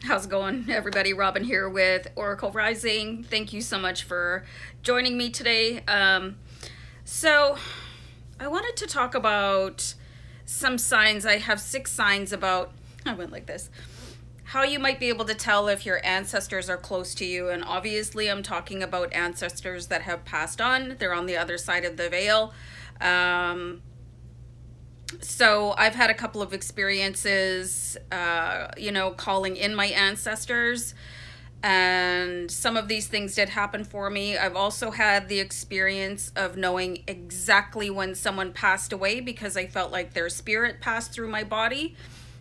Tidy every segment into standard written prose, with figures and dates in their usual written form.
How's it going, everybody? Robin here with Oracle Rising. Thank you so much for joining me today. So, I wanted to talk about some signs. I have 6 signs about, I went like this, how you might be able to tell if your ancestors are close to you. And obviously, I'm talking about ancestors that have passed on, they're on the other side of the veil. So I've had a couple of experiences, calling in my ancestors, and some of these things did happen for me. I've also had the experience of knowing exactly when someone passed away because I felt like their spirit passed through my body.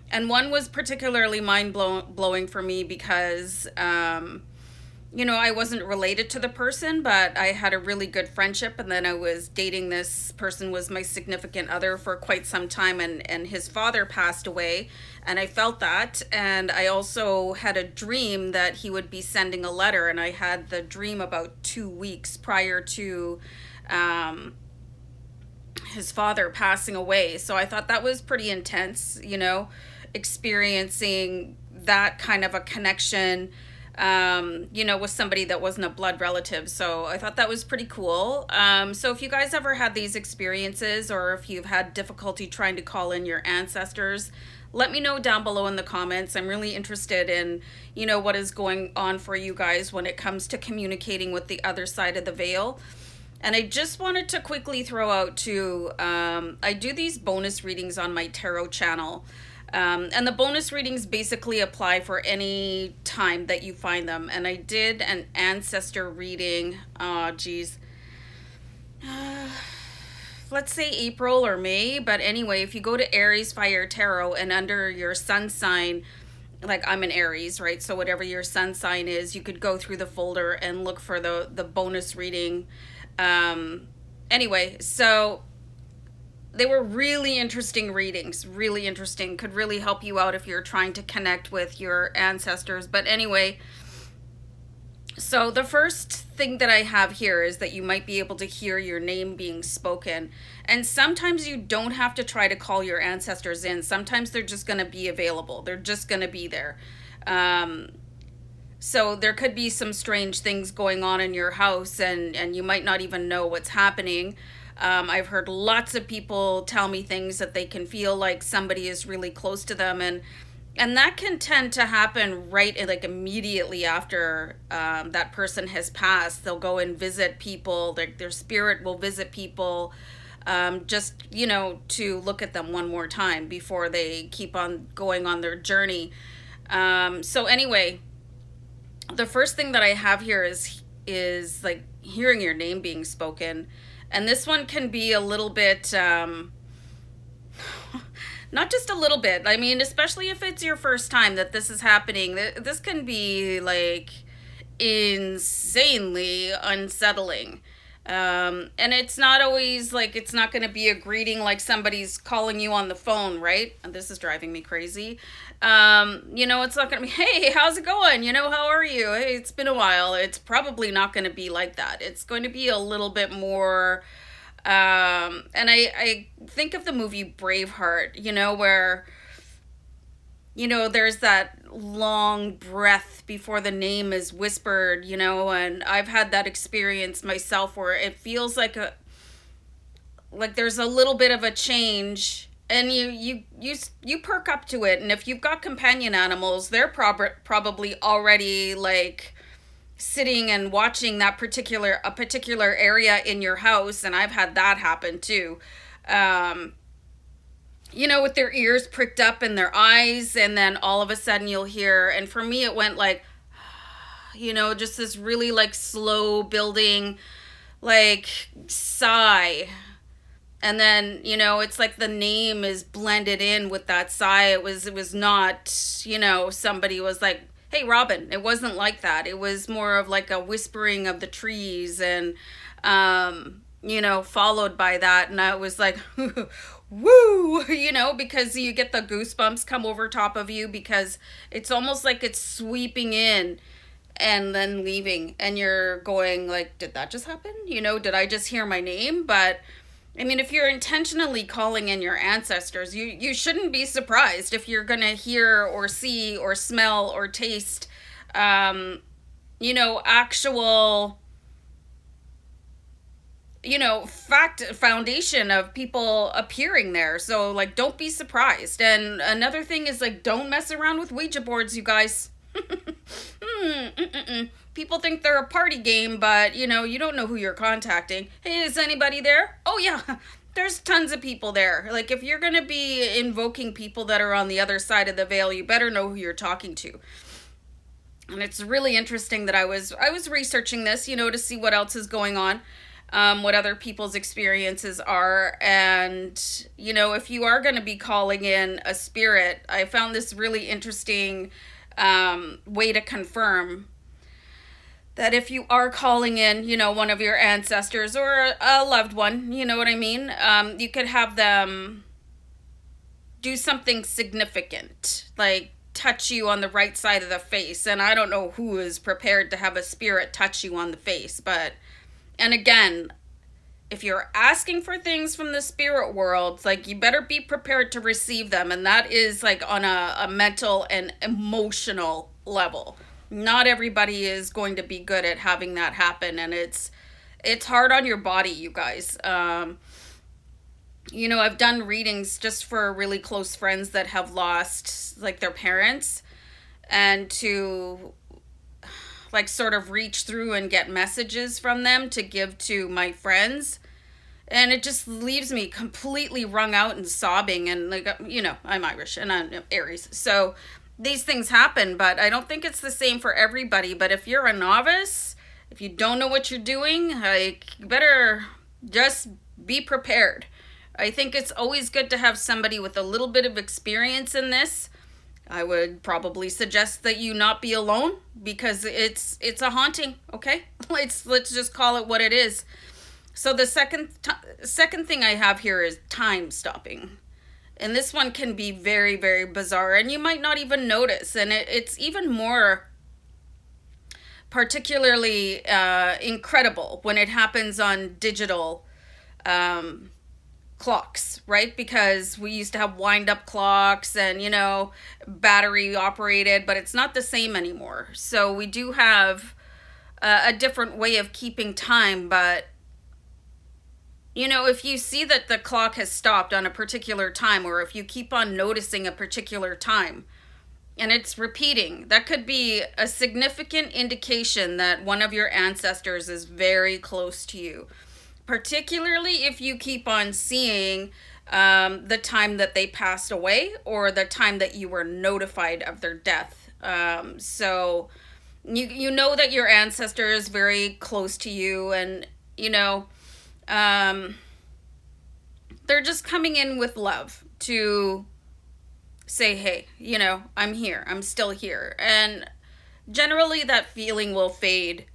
And one was particularly blowing for me because I wasn't related to the person, but I had a really good friendship. And then I was dating this person, was my significant other for quite some time. And his father passed away. And I felt that. And I also had a dream that he would be sending a letter. And I had the dream about 2 weeks prior to his father passing away. So I thought that was pretty intense, experiencing that kind of a connection with somebody that wasn't a blood relative. So I thought that was pretty cool. So if you guys ever had these experiences or if you've had difficulty trying to call in your ancestors, let me know down below in the comments. I'm really interested in, what is going on for you guys when it comes to communicating with the other side of the veil. And I just wanted to quickly throw out too, I do these bonus readings on my tarot channel. And the bonus readings basically apply for any time that you find them. And I did an ancestor reading, let's say April or May. But anyway, if you go to Aries Fire Tarot and under your sun sign, like I'm an Aries, right? So whatever your sun sign is, you could go through the folder and look for the bonus reading. Anyway, so they were really interesting readings, really interesting, could really help you out if you're trying to connect with your ancestors. But anyway, so the first thing that I have here is that you might be able to hear your name being spoken. And sometimes you don't have to try to call your ancestors in. Sometimes they're just going to be available. They're just going to be there. So there could be some strange things going on in your house and you might not even know what's happening. I've heard lots of people tell me things that they can feel like somebody is really close to them, and that can tend to happen right like immediately after that person has passed. They'll go and visit people. Their spirit will visit people, just to look at them one more time before they keep on going on their journey. So anyway, the first thing that I have here is like hearing your name being spoken. And this one can be a little bit, not just a little bit. I mean, especially if it's your first time that this is happening, this can be like insanely unsettling. And it's not always like, it's not going to be a greeting like somebody's calling you on the phone, right? And this is driving me crazy. It's not going to be, hey, how's it going? How are you? Hey, it's been a while. It's probably not going to be like that. It's going to be a little bit more, and I think of the movie Braveheart, where, there's that long breath before the name is whispered, and I've had that experience myself where it feels like there's a little bit of a change, and you perk up to it. And if you've got companion animals, they're probably already like sitting and watching a particular area in your house. And I've had that happen too. With their ears pricked up and their eyes, and then all of a sudden you'll hear, and for me it went like, just this really like slow building like sigh. And then, it's like the name is blended in with that sigh. It was not, somebody was like, hey, Robin. It wasn't like that. It was more of like a whispering of the trees and, followed by that. And I was like, woo, because you get the goosebumps come over top of you because it's almost like it's sweeping in and then leaving. And you're going like, did that just happen? Did I just hear my name? But I mean, if you're intentionally calling in your ancestors, you shouldn't be surprised if you're going to hear or see or smell or taste, um, actual, fact foundation of people appearing there. So, like, don't be surprised. And another thing is, like, don't mess around with Ouija boards, you guys. People think they're a party game, but you don't know who you're contacting. Hey, is anybody there? Oh, yeah, there's tons of people there. Like, if you're gonna be invoking people that are on the other side of the veil, you better know who you're talking to. And it's really interesting that I was researching this, to see what else is going on, what other people's experiences are, and if you are going to be calling in a spirit, I found this really interesting way to confirm that if you are calling in, one of your ancestors or a loved one, you know what I mean, you could have them do something significant, like touch you on the right side of the face. And I don't know who is prepared to have a spirit touch you on the face, but, and again, if you're asking for things from the spirit world, like, you better be prepared to receive them. And that is like on a mental and emotional level. Not everybody is going to be good at having that happen. And it's hard on your body, you guys. I've done readings just for really close friends that have lost, like, their parents, and to, like, sort of reach through and get messages from them to give to my friends. And it just leaves me completely wrung out and sobbing. And, like, I'm Irish and I'm Aries. So these things happen, but I don't think it's the same for everybody. But if you're a novice, if you don't know what you're doing, like, you better just be prepared. I think it's always good to have somebody with a little bit of experience in this. I would probably suggest that you not be alone, because it's a haunting, okay? Let's just call it what it is. So the second thing I have here is time stopping. And this one can be very, very bizarre, and you might not even notice. And it's even more particularly incredible when it happens on digital clocks, right? Because we used to have wind-up clocks and, battery operated, but it's not the same anymore. So we do have a different way of keeping time, but if you see that the clock has stopped on a particular time, or if you keep on noticing a particular time and it's repeating, that could be a significant indication that one of your ancestors is very close to you. Particularly if you keep on seeing the time that they passed away, or the time that you were notified of their death. So you know that your ancestor is very close to you, and they're just coming in with love to say, hey, I'm here, I'm still here. And generally that feeling will fade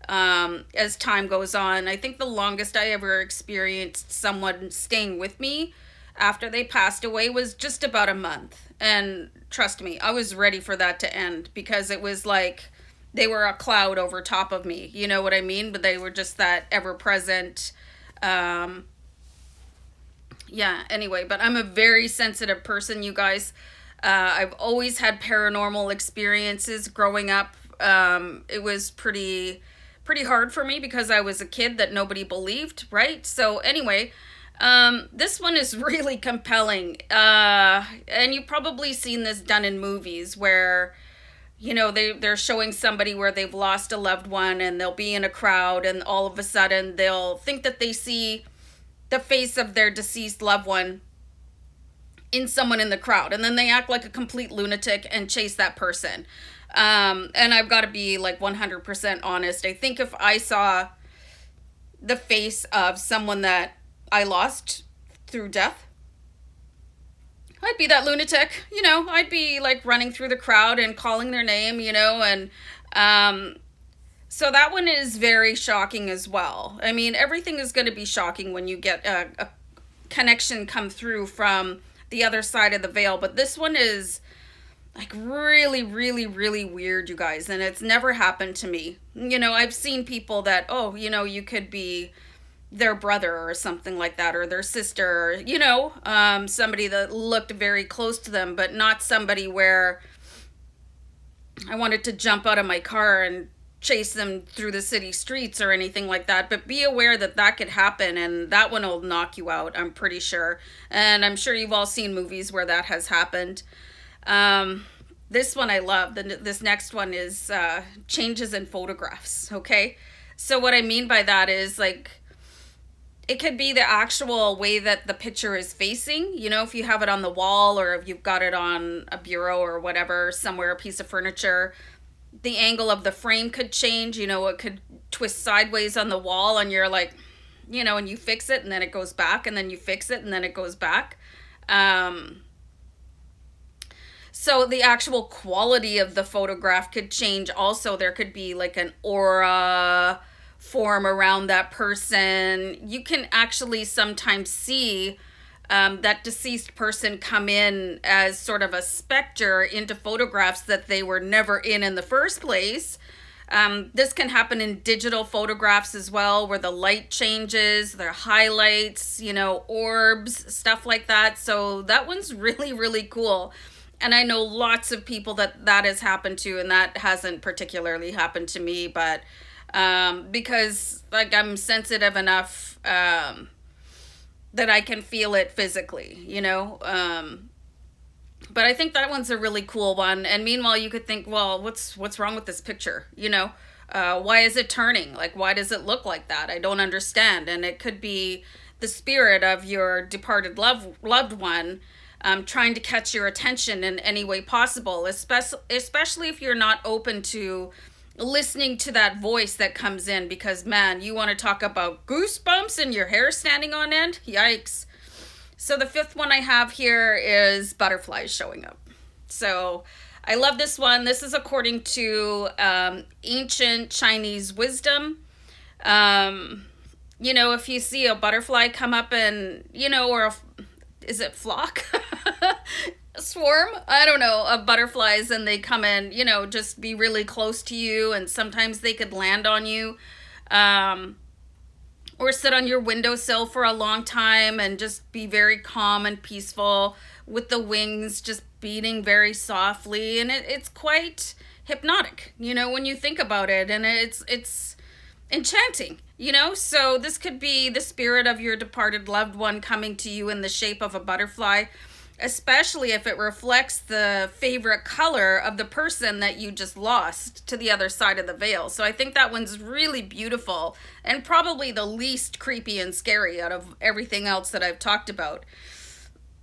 as time goes on. I think the longest I ever experienced someone staying with me after they passed away was just about a month. And trust me, I was ready for that to end, because it was like they were a cloud over top of me. You know what I mean? But they were just that ever-present. Yeah, anyway, but I'm a very sensitive person, you guys. I've always had paranormal experiences growing up. It was pretty hard for me because I was a kid that nobody believed, right? So anyway, this one is really compelling. And you've probably seen this done in movies where, they're showing somebody where they've lost a loved one, and they'll be in a crowd, and all of a sudden they'll think that they see the face of their deceased loved one in someone in the crowd, and then they act like a complete lunatic and chase that person. And I've got to be like 100% honest. I think if I saw the face of someone that I lost through death, I'd be that lunatic, I'd be like running through the crowd and calling their name, and so that one is very shocking as well. I mean, everything is going to be shocking when you get a connection come through from the other side of the veil, but this one is like really, really, really weird, you guys, and it's never happened to me. I've seen people that, you could be their brother or something like that, or their sister, somebody that looked very close to them, but not somebody where I wanted to jump out of my car and chase them through the city streets or anything like that. But be aware that that could happen, and that one will knock you out, I'm pretty sure. And I'm sure you've all seen movies where that has happened. This one I love. This next one is changes in photographs, okay? So what I mean by that is, like, it could be the actual way that the picture is facing. If you have it on the wall or if you've got it on a bureau or whatever, somewhere, a piece of furniture, the angle of the frame could change. It could twist sideways on the wall, and you're like, and you fix it and then it goes back, and then you fix it and then it goes back. So the actual quality of the photograph could change also. There could be like an aura form around that person. You can actually sometimes see that deceased person come in as sort of a specter into photographs that they were never in the first place. This can happen in digital photographs as well, where the light changes, their highlights, orbs, stuff like that. So that one's really, really cool. And I know lots of people that has happened to, and that hasn't particularly happened to me, but because like I'm sensitive enough that I can feel it physically, but I think that one's a really cool one. And meanwhile, you could think, well, what's wrong with this picture? Why is it turning? Like, why does it look like that? I don't understand. And it could be the spirit of your departed loved one trying to catch your attention in any way possible, especially if you're not open to listening to that voice that comes in, because man, you want to talk about goosebumps and your hair standing on end. Yikes. So the fifth one I have here is butterflies showing up. So I love this one. This is according to ancient Chinese wisdom. If you see a butterfly come up and, is it flock? Swarm, I don't know, of butterflies, and they come in, just be really close to you, and sometimes they could land on you, or sit on your windowsill for a long time and just be very calm and peaceful with the wings just beating very softly. And it's quite hypnotic, when you think about it, and it's enchanting, so this could be the spirit of your departed loved one coming to you in the shape of a butterfly, especially if it reflects the favorite color of the person that you just lost to the other side of the veil. So I think that one's really beautiful, and probably the least creepy and scary out of everything else that I've talked about.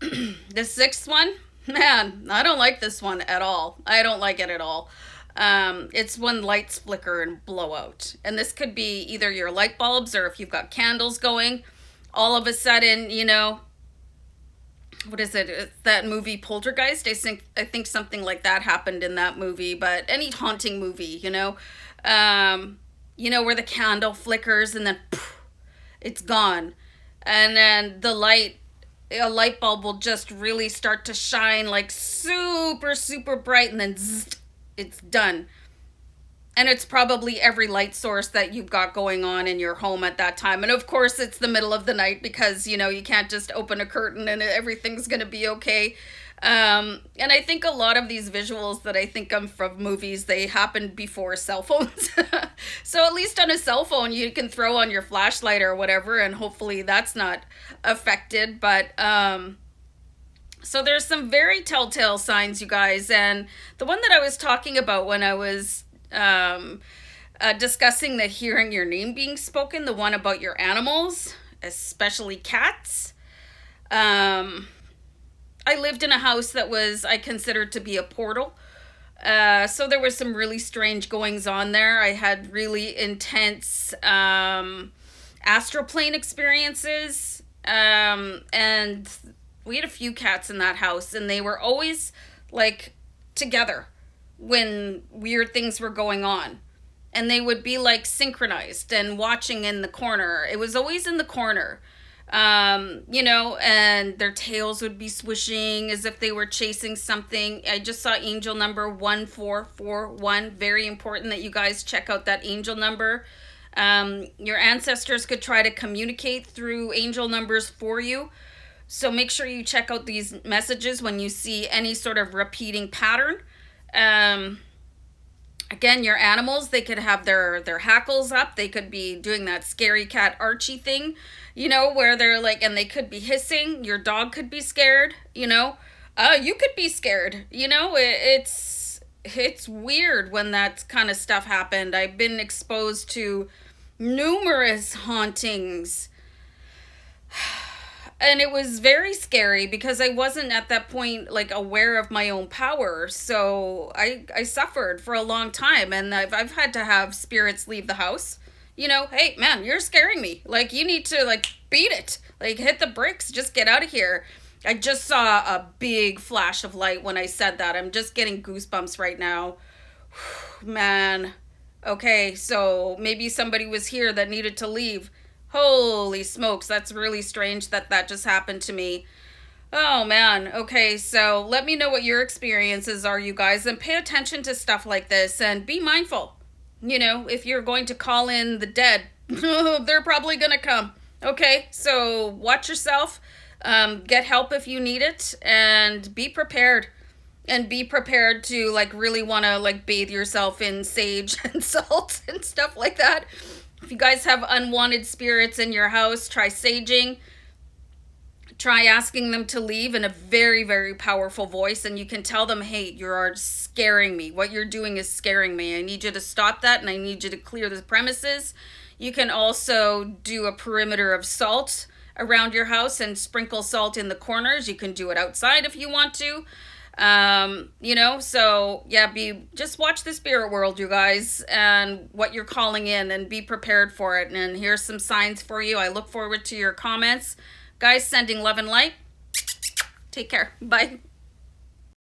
The sixth one, man, I don't like this one at all. I don't like it at all. It's when lights flicker and blow out. And this could be either your light bulbs, or if you've got candles going, all of a sudden, what is it? It's that movie Poltergeist. I think something like that happened in that movie. But any haunting movie, where the candle flickers and then poof, it's gone, and then a light bulb will just really start to shine like super, super bright, and then zzz, it's done. And it's probably every light source that you've got going on in your home at that time. And of course, it's the middle of the night, because, you can't just open a curtain and everything's going to be okay. And I think a lot of these visuals that I think of from movies, they happened before cell phones. So at least on a cell phone, you can throw on your flashlight or whatever, and hopefully that's not affected. But so there's some very telltale signs, you guys. And the one that I was talking about when I was discussing the hearing your name being spoken, the one about your animals, especially cats. I lived in a house that I considered to be a portal. So there was some really strange goings on there. I had really intense astral plane experiences. And we had a few cats in that house, and they were always like together when weird things were going on, and they would be like synchronized and watching in the corner. It was always in the corner, and their tails would be swishing as if they were chasing something. I just saw angel number 1441. Very important that you guys check out that angel number. Your ancestors could try to communicate through angel numbers for you. So make sure you check out these messages when you see any sort of repeating pattern. Um, Again, your animals, they could have their hackles up. They could be doing that scary cat Archie thing, where they're like, and they could be hissing. Your dog could be scared. You could be scared. It's weird when that kind of stuff happened. I've been exposed to numerous hauntings, and it was very scary because I wasn't at that point like aware of my own power. So I suffered for a long time, and I've had to have spirits leave the house. Hey man, you're scaring me. Like, you need to like beat it. Like, hit the bricks. Just get out of here. I just saw a big flash of light when I said that. I'm just getting goosebumps right now. Man. Okay, so maybe somebody was here that needed to leave. Holy smokes, that's really strange that that just happened to me. Oh man, okay, so let me know what your experiences are, you guys, and pay attention to stuff like this and be mindful. If you're going to call in the dead, they're probably gonna come. Okay, so watch yourself, get help if you need it, and be prepared. And be prepared to like really want to like bathe yourself in sage and salt and stuff like that. If you guys have unwanted spirits in your house, try saging. Try asking them to leave in a very, very powerful voice. And you can tell them, hey, you're scaring me. What you're doing is scaring me. I need you to stop that, and I need you to clear the premises. You can also do a perimeter of salt around your house and sprinkle salt in the corners. You can do it outside if you want to. So yeah, just watch the spirit world, you guys, and what you're calling in, and be prepared for it. And here's some signs for you. I look forward to your comments. Guys, sending love and light. Take care. Bye.